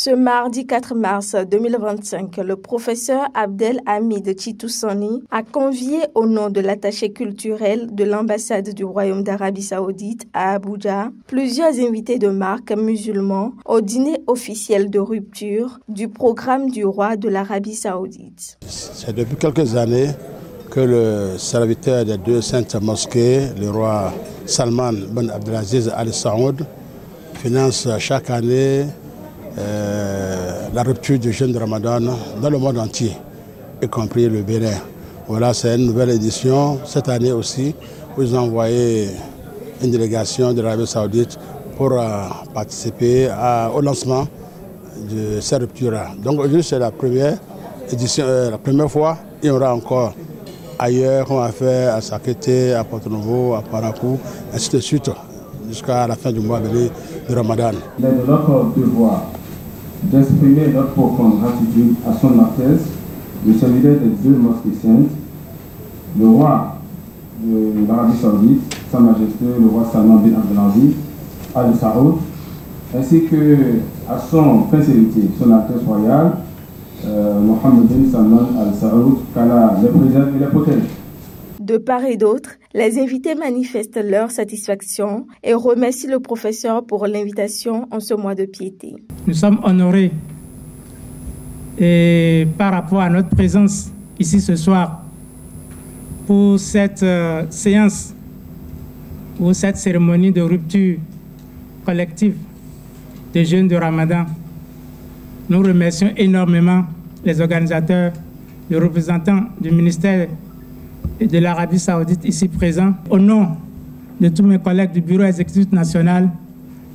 Ce mardi 4 mars 2025, le professeur Abdel Hamid Chitoussani a convié au nom de l'attaché culturel de l'ambassade du Royaume d'Arabie Saoudite à Abuja plusieurs invités de marque musulmans au dîner officiel de rupture du programme du roi de l'Arabie Saoudite. C'est depuis quelques années que le serviteur des deux saintes mosquées, le roi Salman Ben Abdelaziz Al Saoud, finance chaque année la rupture du jeûne de Ramadan dans le monde entier, y compris le Bénin. Voilà, c'est une nouvelle édition. Cette année aussi, vous envoyez une délégation de l'Arabie Saoudite pour participer au lancement de cette rupture-là. Donc aujourd'hui, c'est la première édition, la première fois. Il y aura encore ailleurs, on va faire à Sakété, à Porto-Novo, à Parakou, ainsi de suite, jusqu'à la fin du mois de Ramadan. Il est de notre devoir d'exprimer notre profonde gratitude à son Altesse, le serviteur des deux mosquées saintes, le roi de l'Arabie Saoudite, Sa Majesté le roi Salman bin Abdelaziz Al Saoud, ainsi que à son prince héritier, son Altesse royale, Mohammed bin Salman Al Saoud, qu'Allah les préserve et les protège. De part et d'autre, les invités manifestent leur satisfaction et remercient le professeur pour l'invitation en ce mois de piété. Nous sommes honorés et par rapport à notre présence ici ce soir pour cette séance ou cette cérémonie de rupture collective des jeûnes de Ramadan. Nous remercions énormément les organisateurs, les représentants du ministère et de l'Arabie Saoudite ici présents. Au nom de tous mes collègues du Bureau exécutif national,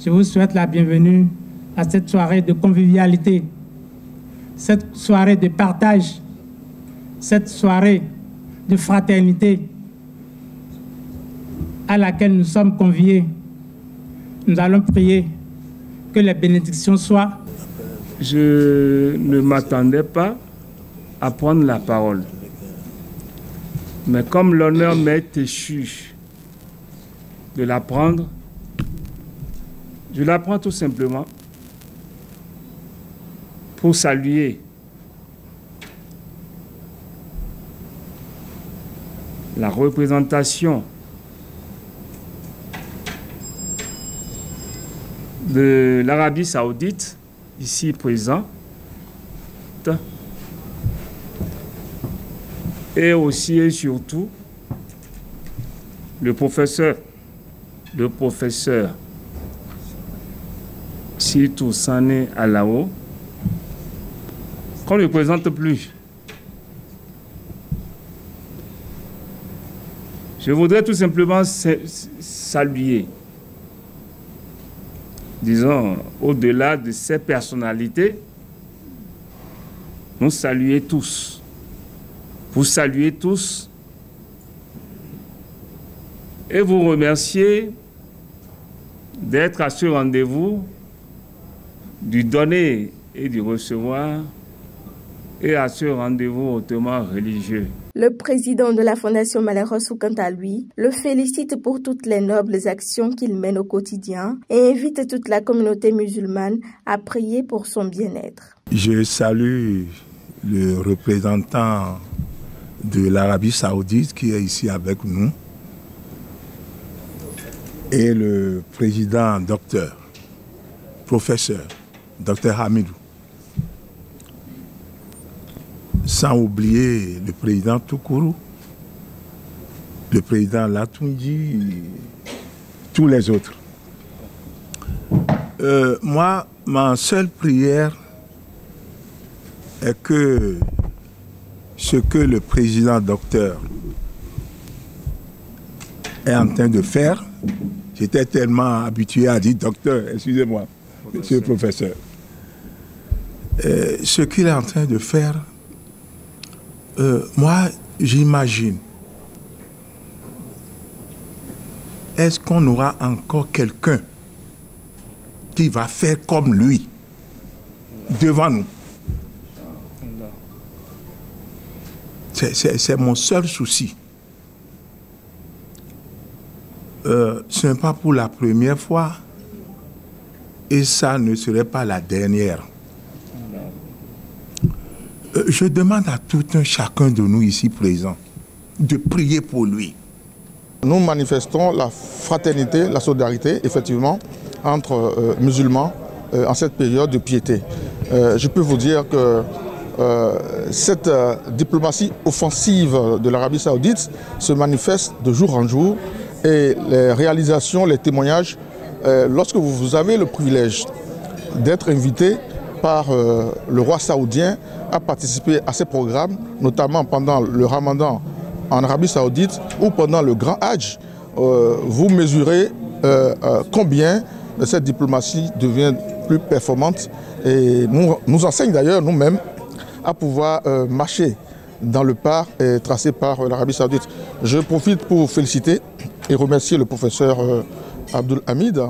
je vous souhaite la bienvenue à cette soirée de convivialité, cette soirée de partage, cette soirée de fraternité à laquelle nous sommes conviés. Nous allons prier que les bénédictions soient. Je ne m'attendais pas à prendre la parole. Mais comme l'honneur m'est échu de la prendre, je la prends tout simplement pour saluer la représentation de l'Arabie Saoudite, ici présente, et aussi et surtout le professeur Chitoussani Alao, qu'on ne présente plus. Je voudrais tout simplement saluer, disons, au-delà de ces personnalités, nous saluer tous. Vous saluer tous et vous remercier d'être à ce rendez-vous, du donner et du recevoir, et à ce rendez-vous hautement religieux. Le président de la Fondation Malherosou, quant à lui, le félicite pour toutes les nobles actions qu'il mène au quotidien et invite toute la communauté musulmane à prier pour son bien-être. Je salue le représentant de l'Arabie Saoudite qui est ici avec nous et le président professeur Hamidou. Sans oublier le président Toukourou, le président Latoundi, tous les autres. Moi, ma seule prière est que ce que le président docteur est en train de faire, j'étais tellement habitué à dire docteur, excusez-moi, monsieur le professeur. Ce qu'il est en train de faire, moi, j'imagine, est-ce qu'on aura encore quelqu'un qui va faire comme lui devant nous? C'est mon seul souci. Ce n'est pas pour la première fois et ça ne serait pas la dernière. Je demande à tout un chacun de nous ici présents de prier pour lui. Nous manifestons la fraternité, la solidarité, effectivement, entre musulmans en cette période de piété. Je peux vous dire que cette diplomatie offensive de l'Arabie Saoudite se manifeste de jour en jour et les réalisations, les témoignages, lorsque vous avez le privilège d'être invité par le roi saoudien à participer à ces programmes, notamment pendant le Ramadan en Arabie Saoudite ou pendant le Grand Hajj, vous mesurez combien cette diplomatie devient plus performante et nous enseigne d'ailleurs nous-mêmes à pouvoir marcher dans le pas tracé par l'Arabie Saoudite. Je profite pour féliciter et remercier le professeur Abdel Hamid,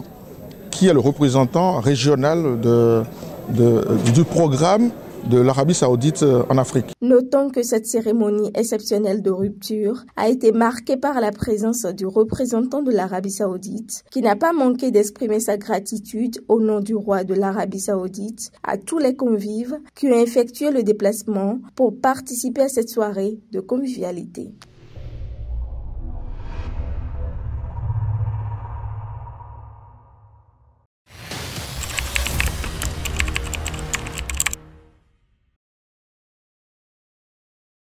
qui est le représentant régional du programme de l'Arabie Saoudite en Afrique. Notons que cette cérémonie exceptionnelle de rupture a été marquée par la présence du représentant de l'Arabie Saoudite, qui n'a pas manqué d'exprimer sa gratitude au nom du roi de l'Arabie Saoudite à tous les convives qui ont effectué le déplacement pour participer à cette soirée de convivialité.